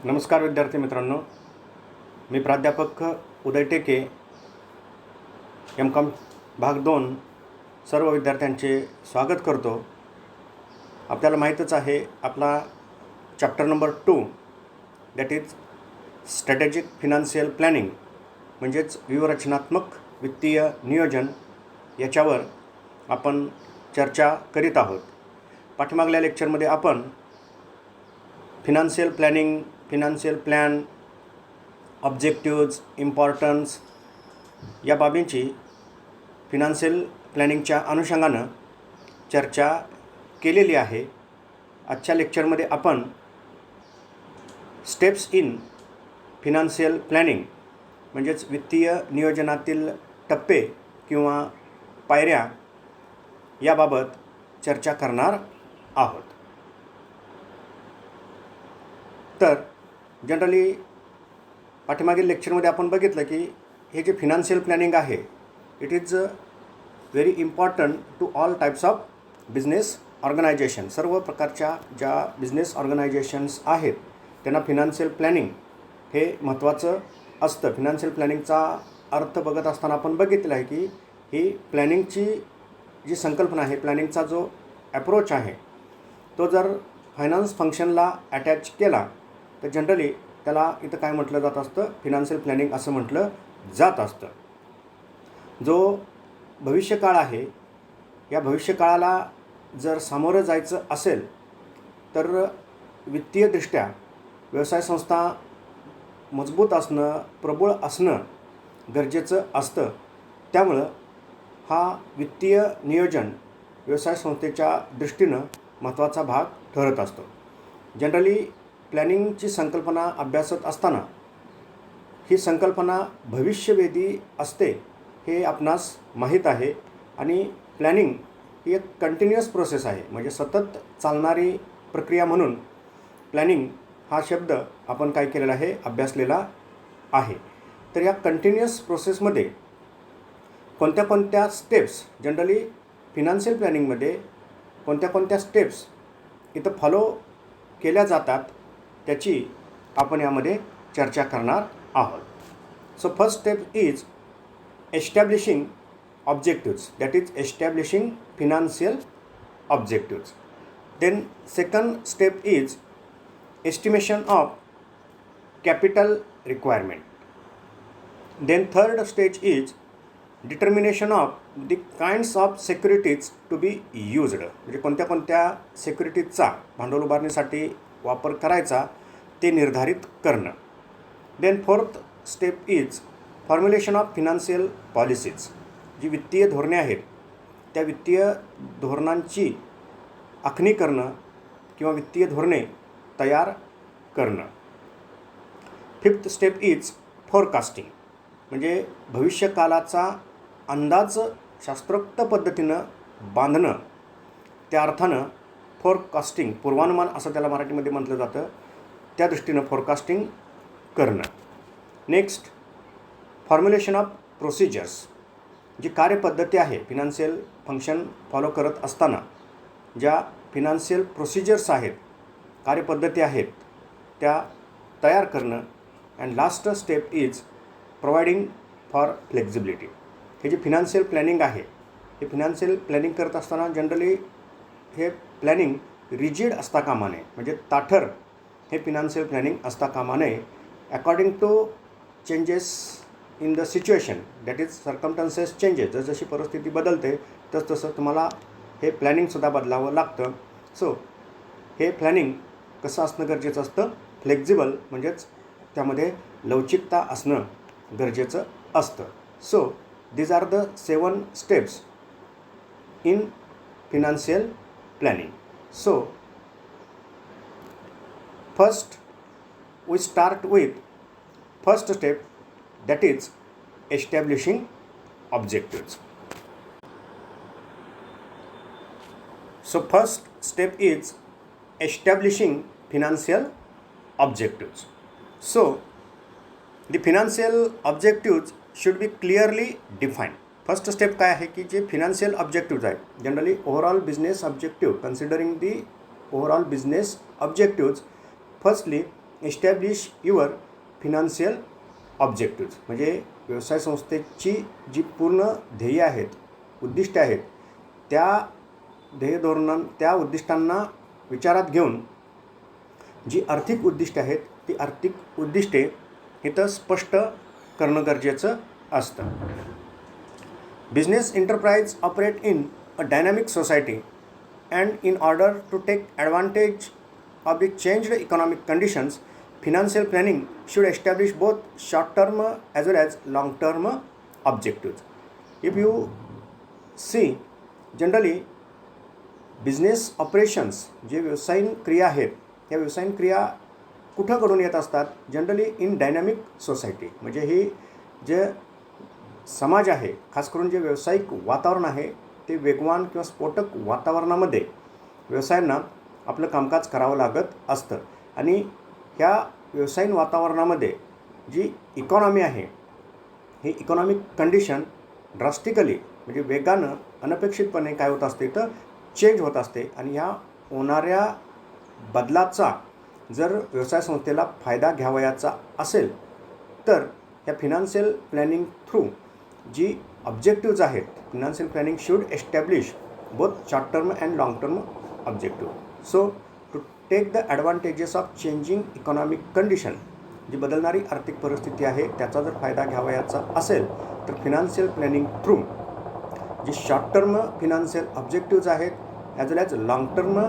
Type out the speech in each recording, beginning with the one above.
नमस्कार विद्यार्थी मित्रांनो, मी प्राध्यापक उदय टेके, एम.कॉम भाग 2 सर्व विद्यार्थ्यांचे स्वागत करतो. आपल्याला माहीतच आहे आपला chapter number 2 that is strategic financial planning म्हणजेच व्यूहरचनात्मक वित्तीय नियोजन याच्यावर आपण चर्चा करीत आहोत. पाठीमागल्या लेक्चरमध्ये आपण financial planning, financial plan, objectives, importance या बाबींची फिनान्शियल प्लॅनिंगच्या अनुषंगानं चर्चा केलेली आहे. आजच्या लेक्चरमध्ये आपण स्टेप्स इन फिनान्शियल प्लॅनिंग म्हणजेच वित्तीय नियोजनातील टप्पे किंवा पायऱ्या याबाबत चर्चा करणार आहोत. तर जनरली पाठीमागील लेक्चरमध्ये आपण बघितलं की हे जे फिनान्शियल प्लॅनिंग आहे it is very important to all types of business organisation. सर्व प्रकारच्या ज्या बिझनेस ऑर्गनायझेशन्स आहेत त्यांना फिनान्शियल प्लॅनिंग हे महत्त्वाचं असतं. फिनान्शियल प्लॅनिंगचा अर्थ बघत असताना आपण बघितलं आहे की ही प्लॅनिंगची जी संकल्पना आहे, प्लॅनिंगचा जो ॲप्रोच आहे तो जर फायनान्स फंक्शनला अटॅच केला तर जनरली त्याला इथं काय म्हटलं जात असतं, फिनान्शियल प्लॅनिंग असं म्हटलं जात असतं. जो भविष्यकाळ आहे या भविष्यकाळाला जर सामोरं जायचं असेल तर वित्तीयदृष्ट्या व्यवसाय संस्था मजबूत असणं, प्रबळ असणं गरजेचं असतं. त्यामुळं हा वित्तीय नियोजन व्यवसाय संस्थेच्या दृष्टीनं महत्त्वाचा भाग ठरत असतो. जनरली प्लॅनिंगची संकल्पना अभ्यासत असताना ही संकल्पना भविष्यवेधी असते हे आपणास माहीत आहे आणि प्लॅनिंग ही एक कंटिन्युअस प्रोसेस आहे, म्हणजे सतत चालणारी प्रक्रिया म्हणून प्लॅनिंग हा शब्द आपण काय केलेला आहे, अभ्यासलेला आहे. तर या कंटिन्युअस प्रोसेसमध्ये कोणत्या कोणत्या स्टेप्स जनरली फिनान्शियल प्लॅनिंगमध्ये कोणत्या कोणत्या स्टेप्स इथं फॉलो केल्या जातात त्याची आपण यामध्ये चर्चा करणार आहोत. So first step is establishing objectives, that is establishing financial objectives. Then second step is estimation of capital requirement. Then third stage is determination of the kinds of securities to be used, म्हणजे कोणत्या कोणत्या सिक्युरिटीजचा भांडवल उभारणीसाठी वापर करायचा ते निर्धारित करणं. Then fourth step is formulation of financial policies. जी वित्तीय धोरणे आहेत त्या वित्तीय धोरणांची आखणी करणं किंवा वित्तीय धोरणे तयार करणं. फिफ्थ स्टेप इज फोरकास्टिंग, म्हणजे भविष्यकालाचा अंदाज शास्त्रोक्त पद्धतीनं बांधणं. त्या अर्थानं फोरकास्टिंग, पूर्वानुमान असं त्याला मराठीमध्ये म्हटलं जातं, त्या दृष्टीनं फोरकास्टिंग करणं. Next formulation of procedures. जी कार्यपद्धती आहे फिनान्शियल फंक्शन फॉलो करत असताना ज्या फिनान्शियल प्रोसिजर्स आहेत, कार्यपद्धती आहेत त्या तयार करणं. And last step is providing for flexibility. हे जे फिनान्शियल प्लॅनिंग आहे हे फिनान्शियल प्लॅनिंग करत असताना जनरली हे प्लॅनिंग रिजिड असता कामा नये, म्हणजे ताठर हे फिनान्शियल प्लॅनिंग असता कामा नये. According to changes in the situation, that is circumstances changes, जसजशी परिस्थिती बदलते तसतसं तुम्हाला हे प्लॅनिंगसुद्धा बदलावं लागतं. सो हे प्लॅनिंग कसं असणं गरजेचं असतं, फ्लेक्झिबल, म्हणजेच त्यामध्ये लवचिकता असणं गरजेचं असतं. So these are the 7 steps in financial planning. So first we start with first step, that is establishing objectives. So first step is establishing financial objectives. So the financial objectives should be clearly defined. First step काय आहे की जे financial objectives आहेत generally overall business objective, considering the overall business objectives, firstly establish your financial objectives. म्हणजे व्यवसाय संस्थेची जी पूर्ण ध्येय आहेत, उद्दिष्टे आहेत, त्या त्या उद्दिष्टांना विचारात घेऊन जी आर्थिक उद्दिष्टे आहेत ती आर्थिक उद्दिष्टे इथं स्पष्ट करणं गरजेचं असतं. Business enterprise operate in a dynamic society and in order to take advantage of the changed economic conditions, financial planning should establish both short-term as well as long-term objectives. If you see, generally business operations जे व्यवसायिक क्रिया आहेत त्या व्यवसायिक क्रिया कुठं घडून येत असतात? Generally in dynamic society. म्हणजे ही जे समाज आहे, खास करून जे व्यावसायिक वातावरण आहे ते वेगवान किंवा स्फोटक वातावरणामध्ये व्यवसायांना आपलं कामकाज करावं लागत असतं. आणि ह्या व्यवसायिक वातावरणामध्ये जी इकॉनॉमी आहे ही इकॉनॉमिक कंडिशन ड्रास्टिकली म्हणजे वेगानं अनपेक्षितपणे काय होत असते तर चेंज होत असते. आणि ह्या होणाऱ्या बदलाचा जर व्यवसाय संस्थेला फायदा घ्यावयाचा असेल तर ह्या फिनान्शियल प्लॅनिंग थ्रू जी ऑब्जेक्टिव्ज आहेत, financial planning should establish both short term and long term objective. So to take the advantages of changing economic condition, जी बदलणारी आर्थिक परिस्थिती आहे त्याचा जर फायदा घ्यावयाचा असेल तर फिनान्शियल प्लॅनिंग थ्रू जी शॉर्ट टर्म फिनान्शियल ऑब्जेक्टिव्ज आहेत as well as long term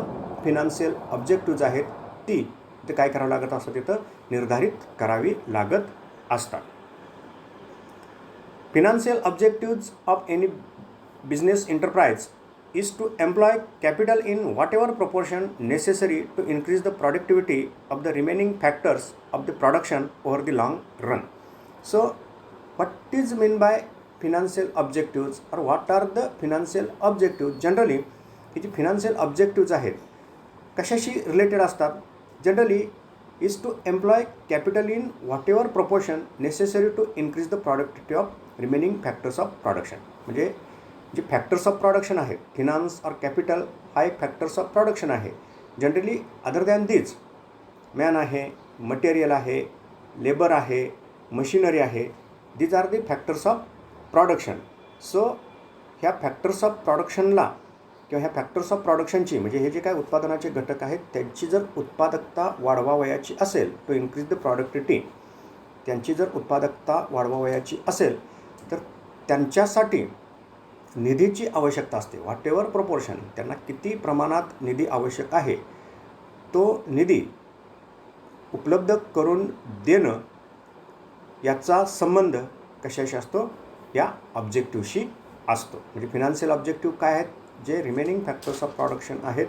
financial objectives आहेत ती ते काय करावं लागत असतं तिथं निर्धारित करावी लागत असतात. Financial objectives of any business enterprise is to employ capital in whatever proportion necessary to increase the productivity of the remaining factors of the production over the long run. So, what is meant by financial objectives or what are the financial objectives? Generally, हे जे financial objectives आहेत कशाशी related असतात? Generally is to employ capital in whatever proportion necessary to increase the productivity of remaining factors of production. म्हणजे जे factors of production आहेत, finance और capital हा एक फॅक्टर्स ऑफ प्रोडक्शन आहे. जनरली अदर दॅन दिस मॅन आहे, material आहे, labour आहे, मशिनरी आहे, these are the factors of production. So ह्या फॅक्टर्स ऑफ प्रोडक्शनला किंवा ह्या फॅक्टर्स ऑफ प्रोडक्शनची म्हणजे हे जे काय उत्पादनाचे घटक आहेत त्यांची जर उत्पादकता वाढवावयाची असेल टू इन्क्रीज द प्रॉडक्टिव्हिटी, त्यांची जर उत्पादकता वाढवावयाची असेल तर त्यांच्यासाठी निधीची आवश्यकता असते. व्हॉट एव्हर प्रपोर्शन, त्यांना किती प्रमाणात निधी आवश्यक आहे तो निधी उपलब्ध करून देणं याचा संबंध कशाशी असतो? या ऑब्जेक्टिव्हशी असतो. म्हणजे फिनान्शियल ऑब्जेक्टिव्ह काय आहेत? जे रिमेनिंग फॅक्टर्स ऑफ प्रोडक्शन आहेत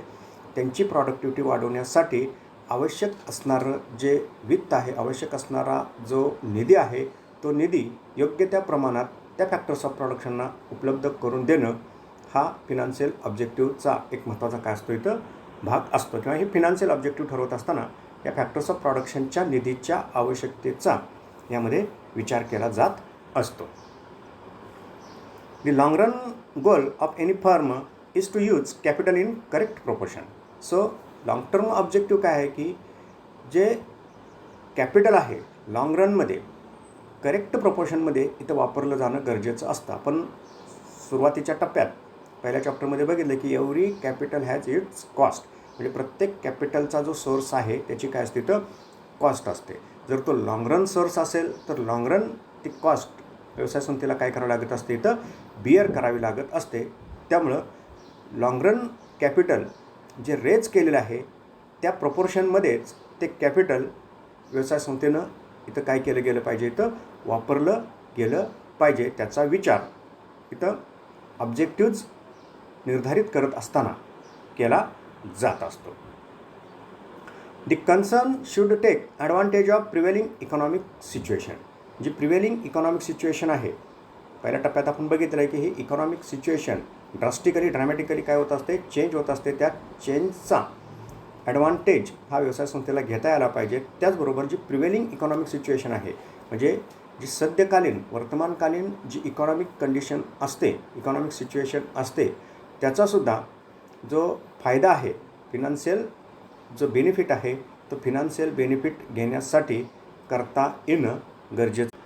त्यांची प्रॉडक्टिव्हिटी वाढवण्यासाठी आवश्यक असणारं जे वित्त आहे, आवश्यक असणारा जो निधी आहे तो निधी योग्य त्या प्रमाणात त्या फॅक्टर्स ऑफ प्रोडक्शनना उपलब्ध करून देणं हा फिनान्शियल ऑब्जेक्टिव्हचा एक महत्त्वाचा काय असतो इथं भाग असतो. किंवा हे फिनान्शियल ऑब्जेक्टिव्ह ठरवत असताना या फॅक्टर्स ऑफ प्रोडक्शनच्या निधीच्या आवश्यकतेचा यामध्ये विचार केला जात असतो. The long run goal of any firm is to use capital in correct proportion. So long term objective काय आहे की जे कॅपिटल आहे लाँग रनमध्ये करेक्ट प्रोपोर्शनमध्ये इथं वापरलं जाणं गरजेचं असतं. आपण सुरुवातीच्या टप्प्यात पहिल्या चॅप्टरमध्ये बघितलं की every capital has its cost. म्हणजे प्रत्येक कॅपिटलचा जो सोर्स आहे त्याची काय असते तर कॉस्ट असते. जर तो लाँग रन सोर्स असेल तर लाँग रन ती कॉस्ट व्यवसाय संस्थेला काय करावं लागत असते तर बिअर करावी लागत असते. त्यामुळं लाँग रन कॅपिटल जे रेज केलेलं आहे त्या प्रपोर्शनमध्येच ते कॅपिटल व्यवसाय संस्थेनं इथं काय केलं गेलं पाहिजे, इथं वापरलं गेलं पाहिजे. त्याचा विचार इथं ऑब्जेक्टिव्ज निर्धारित करत असताना केला जात असतो. The concern should take advantage of prevailing economic situation. जी प्रिवेलिंग इकॉनॉमिक सिच्युएशन आहे पहिल्या टप्प्यात आपण बघितलं आहे की ही इकॉनॉमिक सिच्युएशन ड्रास्टिकली काय होत असते, चेंज होत असते. त्या चेंजचा ॲडव्हान्टेज हा व्यवसाय संस्थेला घेता यायला पाहिजे. त्याचबरोबर जी प्रिवेलिंग इकॉनॉमिक सिच्युएशन आहे म्हणजे जी सद्यकालीन वर्तमानकालीन जी इकॉनॉमिक कंडिशन असते, इकॉनॉमिक सिच्युएशन असते त्याचासुद्धा जो फायदा आहे, फिनान्शियल जो बेनिफिट आहे तो फिनान्शियल बेनिफिट घेण्यासाठी करता येणं गरजेचं.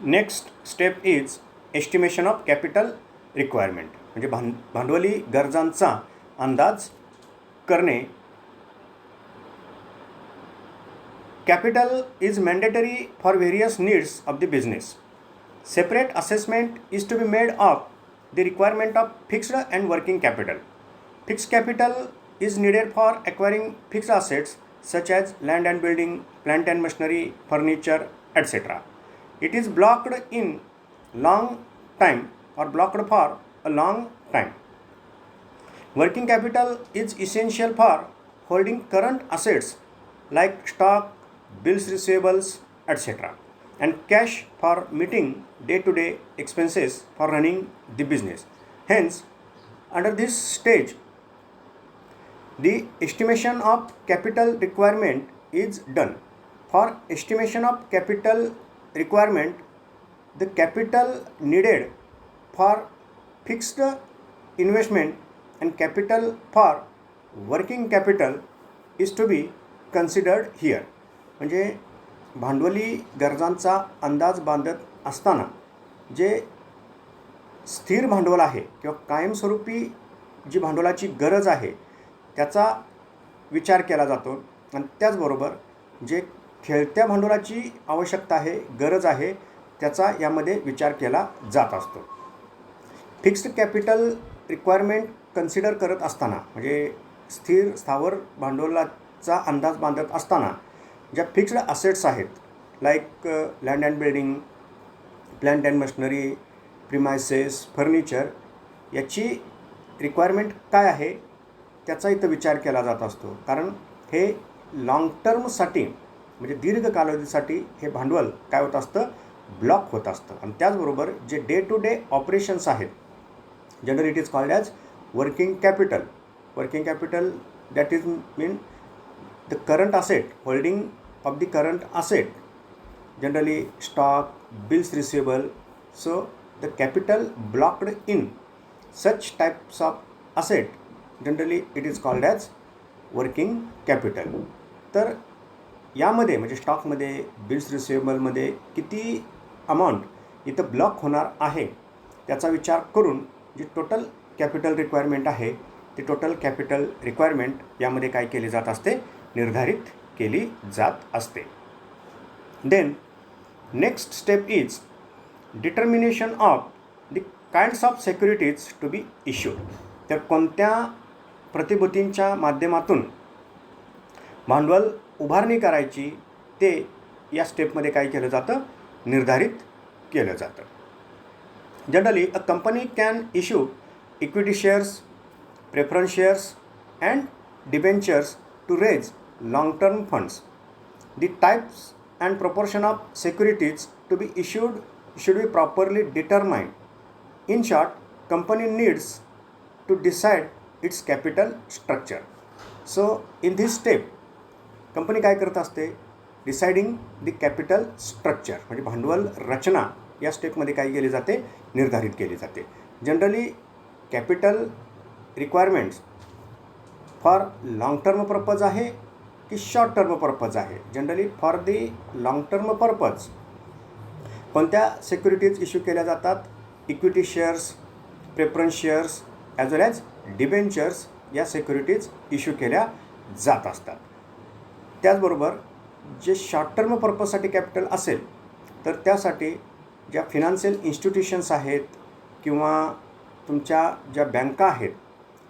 Next step is estimation of capital requirement, म्हणजे भांडवली गरजांचा अंदाज करणे. Capital is mandatory for various needs of the business. Separate assessment is to be made of the requirement of fixed and working capital. Fixed capital is needed for acquiring fixed assets such as land and building, plant and machinery, furniture, etc. It is blocked in long time or blocked for a long time. Working capital is essential for holding current assets like stock, bills receivables, etc. and cash for meeting day-to-day expenses for running the business. Hence, under this stage, the estimation of capital requirement is done. For estimation of capital requirement, the capital needed for fixed investment and capital for working capital is to be considered here. म्हणजे भांडवली गरजांचा अंदाज बांधत असताना जे स्थिर भांडवल आहे किंवा कायमस्वरूपी जी भांडवलाची गरज आहे त्याचा विचार केला जातो आणि त्याचबरोबर जे खेळत्या भांडवलाची आवश्यकता आहे, गरज आहे, त्याचा यामध्ये विचार केला जात असतो. फिक्स्ड कॅपिटल रिक्वायरमेंट कन्सिडर करत असताना म्हणजे स्थिर स्थावर भांडवलाचा अंदाज बांधत असताना ज्या फिक्स्ड असेट्स आहेत like land and building, plant and machinery, premises, furniture याची रिक्वायरमेंट काय आहे त्याचा इथं विचार केला जात असतो. कारण हे लाँग टर्मसाठी म्हणजे दीर्घ कालावधीसाठी हे भांडवल काय होत असतं, ब्लॉक होत असतं. आणि त्याचबरोबर जे डे टू डे ऑपरेशन्स आहेत, generally it is called as working capital. Working capital that is mean the current asset, holding of the current asset, generally stock, bills receivable. So the capital blocked in such types of asset, generally it is called as working capital. तर यामध्ये म्हणजे स्टॉकमध्ये, bills रिसिवेबलमध्ये किती amount इथं block होणार आहे त्याचा विचार करून जी टोटल कॅपिटल रिक्वायरमेंट आहे ती टोटल कॅपिटल रिक्वायरमेंट यामध्ये काय केली जात असते, निर्धारित केली जात असते. Then next step is determination of the kinds of securities to be issued. तर कोणत्या प्रतिभूतींच्या माध्यमातून भांडवल उभारणी करायची ते या स्टेपमध्ये काय केलं जातं, निर्धारित केलं जातं. Generally a company can issue equity shares, preference shares and debentures to raise long-term funds. The types and proportion of securities to be issued should be properly determined. In short, company needs to decide its capital structure. So, in this step, company काय करत असते, deciding the capital structure म्हणजे भांडवल रचना या स्टेपमध्ये काय केली जाते, निर्धारित केली जाते. Generally capital requirements for long term purpose आहे की शॉर्ट टर्म पर्पज आहे. Generally for the long term purpose कोणत्या सिक्युरिटीज इश्यू केल्या जातात, equity shares, preference shares as well as debentures या सिक्युरिटीज इश्यू केल्या जात असतात. त्याचबरोबर जे शॉर्ट टर्म पर्पजसाठी कॅपिटल असेल तर त्यासाठी ज्या फिनान्शियल इन्स्टिट्यूशन्स आहेत किंवा तुमच्या ज्या बँका आहेत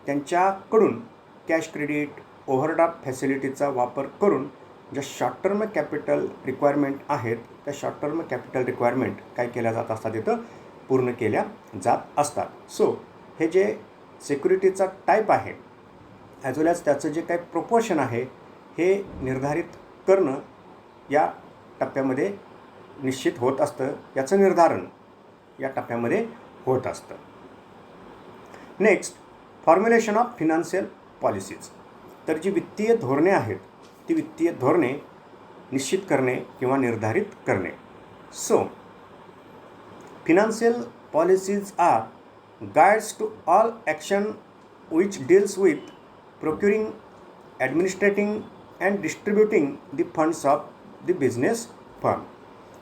त्यांच्याकडून कॅश क्रेडिट, ओव्हरड्राफ्ट फॅसिलिटीचा वापर करून ज्या शॉर्ट टर्म कॅपिटल रिक्वायरमेंट आहेत त्या शॉर्ट टर्म कॅपिटल रिक्वायरमेंट काय केल्या जात असतात, तिथं पूर्ण केल्या जात असतात. सो हे जे सिक्युरिटीचा टाईप आहे ॲज वेल ॲज त्याचं जे काही प्रोपोर्शन आहे हे निर्धारित करणं या टप्प्यामध्ये निश्चित होत असतं, याचं निर्धारण या टप्प्यामध्ये होत असतं. Next, formulation of financial policies. तर जी वित्तीय धोरणे आहेत ती वित्तीय धोरणे निश्चित करणे किंवा निर्धारित करणे. So financial policies are guides to all action which deals with procuring, administrating and distributing the funds of the business firm.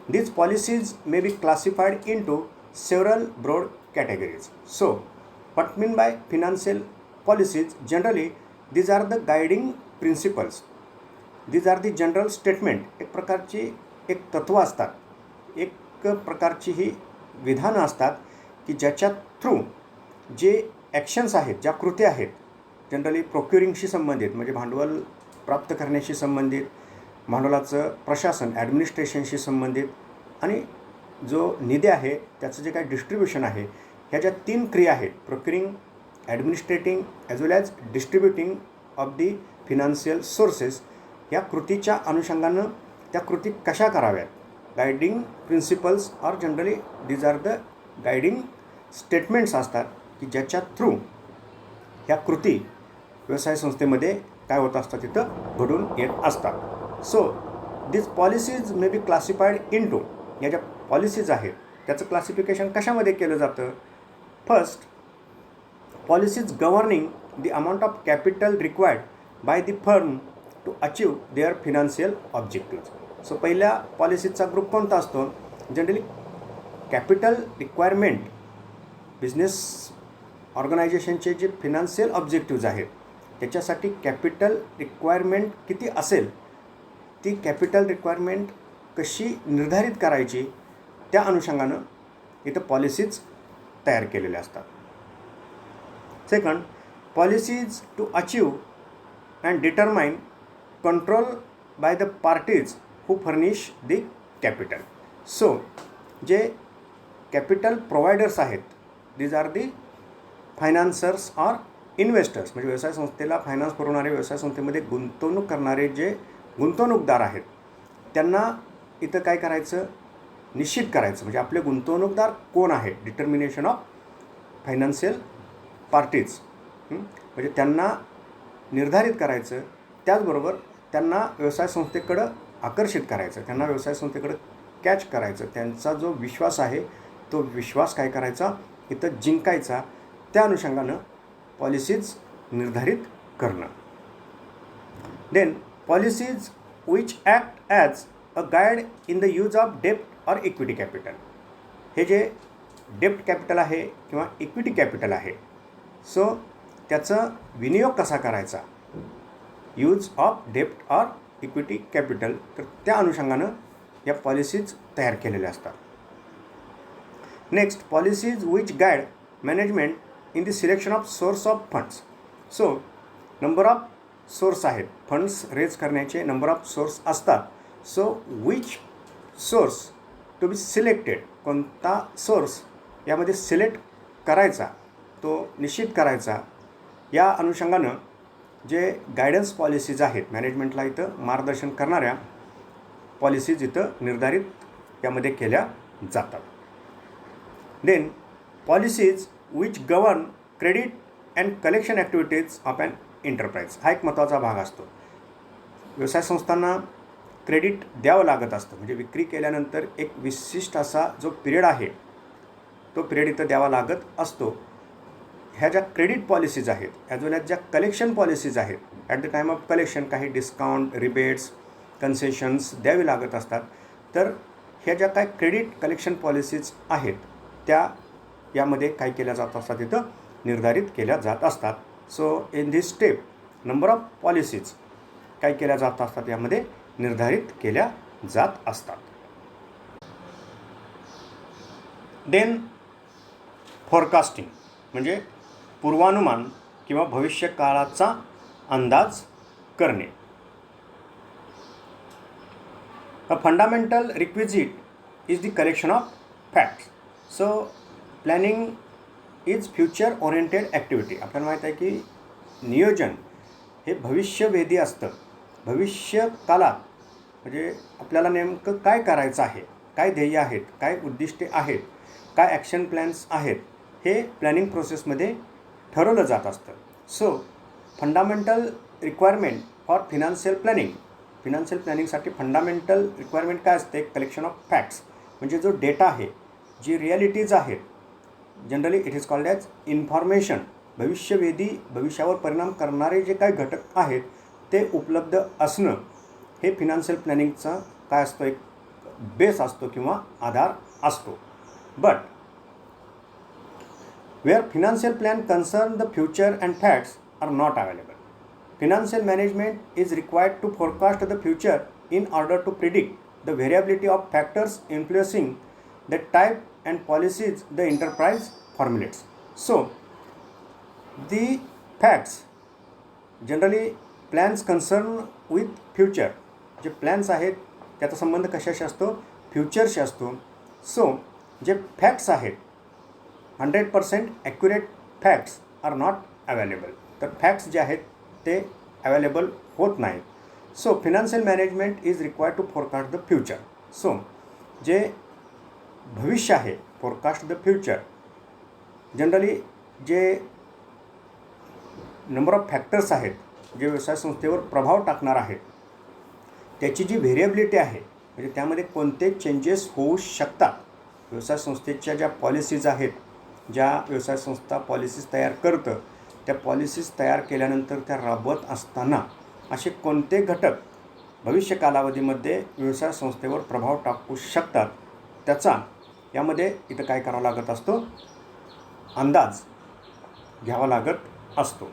These policies may be classified into several broad categories. So, what mean by financial policies? Generally, these are the guiding principles. These are the general statement. एक प्रकारची एक तत्व असतात, एक प्रकारची ही विधानं असतात की ज्याच्या थ्रू जे ॲक्शन्स आहेत, ज्या कृती आहेत, जनरली प्रोक्युरिंगशी संबंधित म्हणजे भांडवल प्राप्त करण्याशी संबंधित, भांडवलाचं प्रशासन ॲडमिनिस्ट्रेशनशी संबंधित आणि जो निधी आहे त्याचं जे काही डिस्ट्रीब्युशन आहे, ह्या ज्या 3 क्रिया आहेत, procuring, administrating as well as distributing of the financial sources, या कृतीच्या अनुषंगानं त्या कृती कशा कराव्यात, guiding principles or generally these are the guiding statements असतात की ज्याच्या थ्रू ह्या कृती व्यवसाय संस्थेमध्ये काय होत असतात तिथं घडून येत असतात. So this policies may be classified into, या ज्या पॉलिसीज आहेत त्याचं क्लासिफिकेशन कशामध्ये केलं जातं? First, policies governing the amount of capital required by the firm to achieve their financial objectives. So पहिल्या पॉलिसीचा ग्रुप कोणता असतो? जनरली कॅपिटल रिक्वायरमेंट, बिझनेस ऑर्गनायझेशनचे जे फिनान्शियल ऑब्जेक्टिव्ज आहेत त्याच्यासाठी कॅपिटल रिक्वायरमेंट किती असेल, ती कॅपिटल रिक्वायरमेंट कशी निर्धारित करायची, त्या अनुषंगानं इथं पॉलिसीज तयार केलेल्या असतात. Second, policies to achieve and determine control by the parties who furnish the capital. So जे कॅपिटल प्रोव्हायडर्स आहेत, these are the financiers or investors, म्हणजे व्यवसाय संस्थेला फायनान्स पुरवणारे, व्यवसाय संस्थेमध्ये गुंतवणूक करणारे जे गुंतवणूकदार आहेत त्यांना इथं काय करायचं, निश्चित करायचं, म्हणजे आपले गुंतवणूकदार कोण आहेत, डिटर्मिनेशन ऑफ फायनान्शियल पार्टीज, म्हणजे त्यांना निर्धारित करायचं. त्याचबरोबर त्यांना व्यवसाय संस्थेकडं आकर्षित करायचं, त्यांना व्यवसाय संस्थेकडं कॅच करायचं, त्यांचा जो विश्वास आहे तो विश्वास काय करायचा, इथं जिंकायचा. त्या अनुषंगानं पॉलिसीज निर्धारित करणं. देन policies which act as a guide in the use of डेप्ट ऑर इक्विटी कॅपिटल. हे जे डेप्ट कॅपिटल आहे किंवा इक्विटी कॅपिटल आहे, सो त्याचा विनियोग कसा करायचा, यूज ऑफ डेप्ट ऑर इक्विटी कॅपिटल, तर त्या अनुषंगानं या पॉलिसीज तयार केलेल्या असतात. Next, policies which guide management in the selection of source of funds. So number of source आहेत, फंड्स रेज करण्याचे नंबर ऑफ सोर्स असतात. So which source to be selected, कोणता सोर्स यामध्ये सिलेक्ट करायचा, तो निश्चित करायचा, या अनुषंगानं जे गायडन्स पॉलिसीज आहेत, मॅनेजमेंटला इथं मार्गदर्शन करणाऱ्या पॉलिसीज इथं निर्धारित यामध्ये केल्या जातात. Then policies which govern credit and collection activities of an enterprise. हा एक महत्त्वाचा भाग असतो. व्यवसाय संस्थांना क्रेडिट द्यावं लागत असतं, म्हणजे विक्री केल्यानंतर एक विशिष्ट असा जो पिरियड आहे तो पिरियड इथं द्यावा लागत असतो. ह्या ज्या क्रेडिट पॉलिसीज आहेत ॲज वेल ॲज ज्या कलेक्शन पॉलिसीज आहेत, at the time of collection काही डिस्काउंट, रिबेट्स, कन्सेशन्स द्यावी लागत असतात. तर ह्या ज्या काय क्रेडिट कलेक्शन पॉलिसीज आहेत त्या यामध्ये काय केल्या जात असतात, इथं निर्धारित केल्या जात असतात. So in this step number of policies काय केल्या जात असतात, यामध्ये निर्धारित केल्या जात असतात. देन फोरकास्टिंग म्हणजे पूर्वानुमान किंवा भविष्यकाळाचा अंदाज करणे. A fundamental requisite is the collection of facts. So planning is future oriented activity. आपल्याला माहीत आहे की नियोजन हे भविष्यवेधी असतं. भविष्यकाळात म्हणजे आपल्याला नेमकं काय करायचं आहे, काय ध्येय आहेत, काय उद्दिष्टे आहेत, काय ॲक्शन प्लॅन्स आहेत, हे प्लॅनिंग प्रोसेसमध्ये ठरवलं जात असतं. So fundamental requirement for financial planning, financial प्लॅनिंगसाठी फंडामेंटल रिक्वायरमेंट काय असते, कलेक्शन ऑफ फॅक्ट्स, म्हणजे जो डेटा आहे, जी रिॲलिटीज आहेत, generally it is called as information, भविष्यावर परिणाम करणारे जे काही घटक आहेत ते उपलब्ध असणं हे फिनान्शियल प्लॅनिंगचा काय असतो, एक बेस असतो किंवा आधार असतो. But where financial plan concern the future and facts are not available. Financial management is required to forecast the future in order to predict the variability of factors influencing the type and policies the enterprise formulates. So, the facts generally plans concern with future. जे plans आहेत त्याचा संबंध कशाशी असतो, फ्युचरशी असतो. So जे facts आहेत 100% accurate facts are not available. तर फॅक्ट्स जे आहेत ते अवेलेबल होत नाहीत. So financial management is required to forecast the future. So जे भविष्य आहे, फोरकास्ट द फ्युचर, जनरली जे नंबर ऑफ फॅक्टर्स आहेत जे व्यवसाय संस्थेवर प्रभाव टाकणार आहेत त्याची जी व्हेरिएबिलिटी आहे, म्हणजे त्यामध्ये कोणते चेंजेस होऊ शकतात. व्यवसाय संस्थेच्या ज्या पॉलिसीज आहेत, ज्या व्यवसाय संस्था पॉलिसीज तयार करतं, त्या पॉलिसीज तयार केल्यानंतर त्या राबवत असताना असे कोणते घटक भविष्य कालावधीमध्ये व्यवसाय संस्थेवर प्रभाव टाकू शकतात त्याचा यामध्ये इथं काय करावं लागत असतो, अंदाज घ्यावा लागत असतो.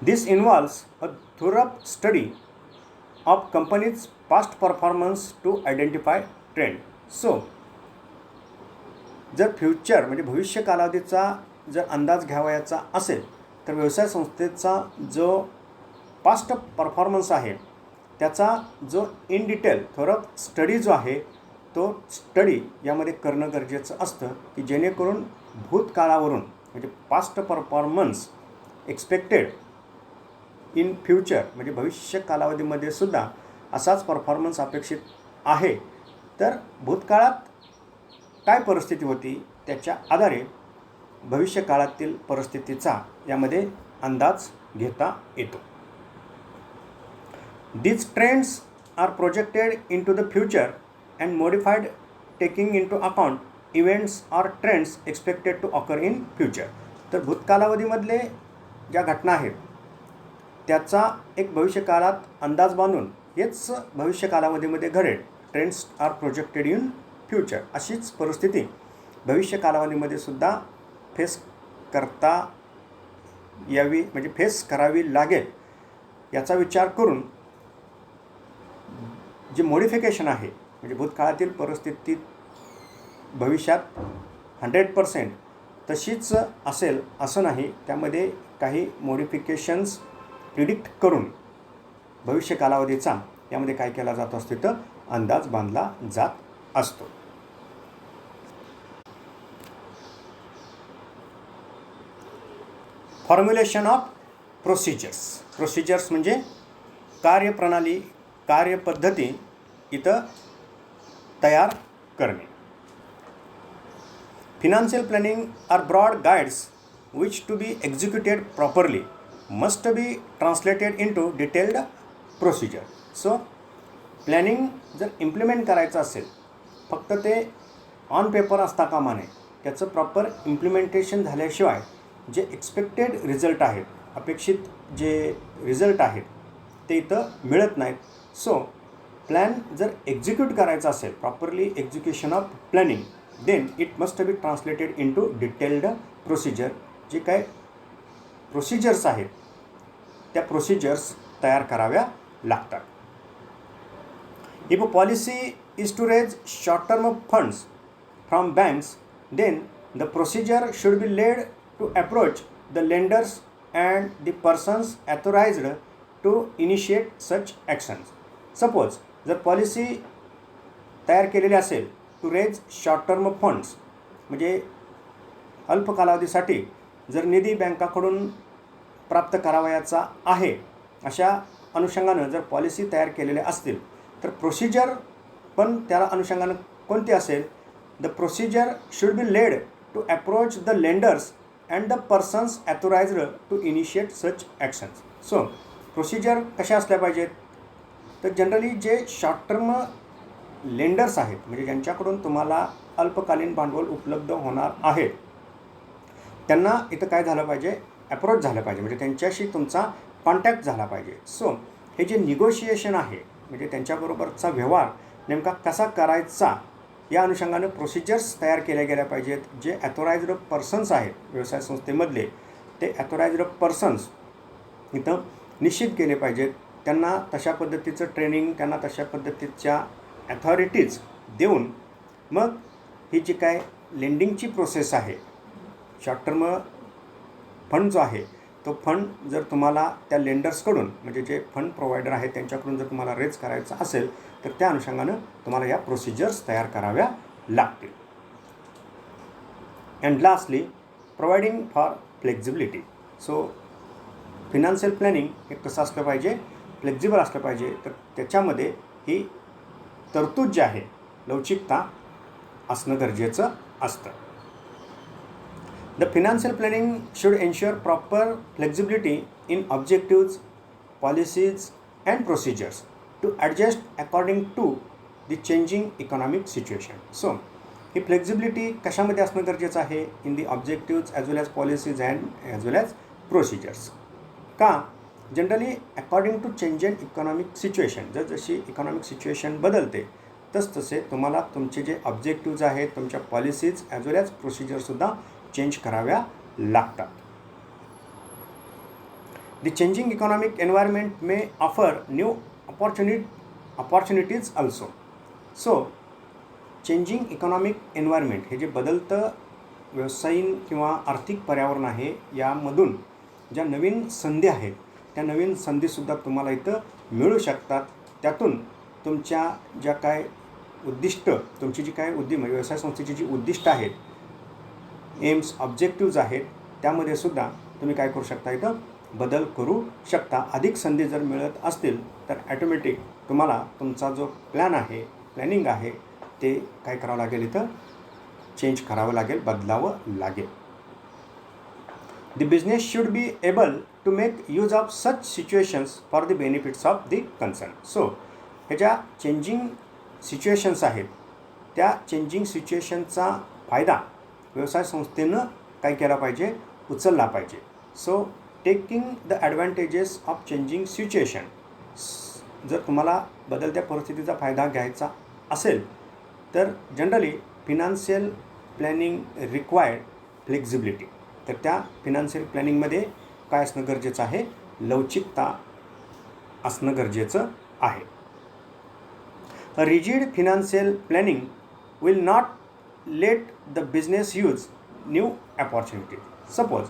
This involves a thorough study of company's past performance to identify trend. So जर फ्युचर म्हणजे भविष्य कालावधीचा जर अंदाज घ्यावयाचा असेल तर व्यवसाय संस्थेचा जो पास्ट परफॉर्मन्स आहे त्याचा जो इन डिटेल थोरॉ स्टडी जो आहे तो स्टडी यामध्ये करणं गरजेचं असतं की जेणेकरून भूतकाळावरून म्हणजे past performance expected in future म्हणजे भविष्य कालावधीमध्ये सुद्धा असाच परफॉर्मन्स अपेक्षित आहे. तर भूतकाळात काय परिस्थिती होती त्याच्या आधारे भविष्य काळातील परिस्थितीचा यामध्ये अंदाज घेता येतो. These trends are projected into the future and modified taking into account events or trends expected to occur in future. तर भूतकालावधीमधले ज्या घटना आहेत त्याचा एक भविष्यकाळात अंदाज बांधून हेच भविष्य कालावधीमध्ये घडेल. Trends are projected in future. अशीच परिस्थिती भविष्य कालावधीमध्ये सुद्धा फेस करता यावी म्हणजे फेस करावी लागेल याचा विचार करून जे मॉडिफिकेशन आहे म्हणजे भूतकाळातील परिस्थितीत भविष्यात 100% तशीच असेल असं नाही, त्यामध्ये काही मॉडिफिकेशन्स प्रिडिक्ट करून भविष्य कालावधीचा यामध्ये काय केला जात असतो तर अंदाज बांधला जात असतो. फॉर्म्युलेशन ऑफ प्रोसिजर्स म्हणजे कार्यप्रणाली, कार्यपद्धती इथं तयार करणे. Financial planning are broad guides which to be executed properly must be translated into detailed procedure. So planning जर इम्प्लिमेंट करायचं असेल फक्त ते ऑन पेपर असता कामा नये, त्याचं प्रॉपर इम्प्लिमेंटेशन झाल्याशिवाय जे एक्सपेक्टेड रिझल्ट आहेत, अपेक्षित जे रिझल्ट आहेत ते इथं मिळत नाहीत. सो प्लॅन जर एक्झिक्यूट करायचा असेल, properly execution of planning, then it must be translated into detailed procedure. जे काय प्रोसिजर्स आहेत त्या प्रोसिजर्स तयार कराव्या लागतात. If a policy is to raise short term funds from banks, then the procedure should be laid to approach the lenders and the persons authorized to initiate such actions. Suppose जर policy तयार केलेली असेल to raise short term funds म्हणजे अल्प कालावधीसाठी जर निधी बँकाकडून प्राप्त करावयाचा आहे, अशा अनुषंगानं जर पॉलिसी तयार केलेल्या असतील तर प्रोसिजर पण त्याला अनुषंगानं कोणती असेल, the procedure should be laid to approach the lenders and the persons authorised to initiate such actions. So procedure कशा असल्या पाहिजेत तर जनरली जे शॉर्ट टर्म लेंडर्स आहेत म्हणजे ज्यांच्याकडून तुम्हाला अल्पकालीन भांडवल उपलब्ध होणार आहे त्यांना इथं काय झालं पाहिजे, अप्रोच झालं पाहिजे, म्हणजे त्यांच्याशी तुमचा कॉन्टॅक्ट झाला पाहिजे. सो हे जे निगोशिएशन आहे, म्हणजे त्यांच्याबरोबरचा व्यवहार नेमका कसा करायचा या अनुषंगाने प्रोसिजर्स तयार केल्या गेल्या पाहिजेत. जे ॲथोराइज्ड पर्सन्स आहेत व्यवसाय संस्थेमधले, ते ॲथोराइज्ड पर्सन्स इथं निश्चित केले पाहिजेत. त्यांना तशा पद्धतीचं ट्रेनिंग, त्यांना तशा पद्धतीच्या ॲथॉरिटीज देऊन मग ही जी काय लेंडिंगची प्रोसेस आहे, शॉर्ट टर्म फंड जो आहे तो फंड जर तुम्हाला त्या लेंडर्सकडून, म्हणजे जे फंड प्रोव्हायडर आहेत त्यांच्याकडून जर तुम्हाला रेज करायचा असेल तर त्या अनुषंगानं तुम्हाला या प्रोसिजर्स तयार कराव्या लागतील. And lastly, providing for flexibility. So financial planning हे कसं असलं पाहिजे, फ्लेक्झिबल असलं पाहिजे. तर त्याच्यामध्ये ही तरतूद जी आहे, लवचिकता असणं गरजेचं असतं. The financial planning should ensure proper flexibility in objectives, policies and procedures to adjust according to the changing economic situation. So, ही फ्लेक्झिबिलिटी कशामध्ये असणं गरजेचं आहे, in the objectives as well as policies and as well as procedures. का, generally according to change in economic situation, जशी economic situation बदलते तसे तुम्हाला तुमचे जे ऑब्जेक्टिव्ज आहेत, तुमच्या पॉलिसीज ॲज वेल ॲज प्रोसिजरसुद्धा चेंज कराव्या लागतात. The changing economic environment may offer new opportunities also. So changing economic environment हे जे बदलतं व्यवसायिक किंवा आर्थिक पर्यावरण आहे, यामधून ज्या नवीन संधी आहेत त्या नवीन संधीसुद्धा तुम्हाला इथं मिळू शकतात. त्यातून तुमच्या ज्या काय उद्दिष्ट, तुमची जी काय म्हणजे व्यवसाय संस्थेची जी उद्दिष्ट आहेत, एम्स, ऑब्जेक्टिव्ज आहेत, त्यामध्ये सुद्धा तुम्ही काय करू शकता, इथं बदल करू शकता. अधिक संधी जर मिळत असतील तर ॲटोमॅटिक तुम्हाला तुमचा जो प्लॅन आहे, प्लॅनिंग आहे, ते काय करावं लागेल, इथं चेंज करावं लागेल, बदलावं लागेल. The business should be able to make use of such situations for the benefits of the concern. So हे ज्या चेंजिंग सिच्युएशन्स आहेत, त्या चेंजिंग सिच्युएशनचा फायदा व्यवसाय संस्थेनं काय केला पाहिजे, उचलला पाहिजे. So taking the advantages of changing situation, जर तुम्हाला बदलत्या परिस्थितीचा फायदा घ्यायचा असेल तर generally financial planning required flexibility. तर त्या फिनान्शियल प्लॅनिंगमध्ये काय असणं गरजेचं आहे, लवचिकता असणं गरजेचं आहे. A rigid financial planning will not let the business use new opportunities. Suppose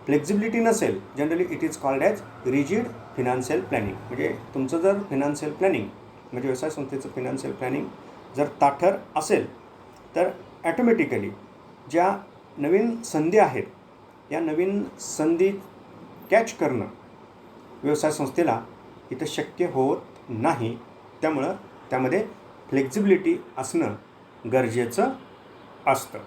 flexibility नसेल, generally it is called as rigid financial planning. म्हणजे तुमचं जर फिनान्शियल प्लॅनिंग, म्हणजे व्यवसाय संस्थेचं फिनान्शियल प्लॅनिंग जर ताठर असेल तर ॲटोमॅटिकली ज्या नवीन संधी आहेत, या नवीन संधी कॅच करणं व्यवसाय संस्थेला इथं शक्य होत नाही. त्यामुळं त्यामध्ये फ्लेक्झिबिलिटी असणं गरजेचं असतं.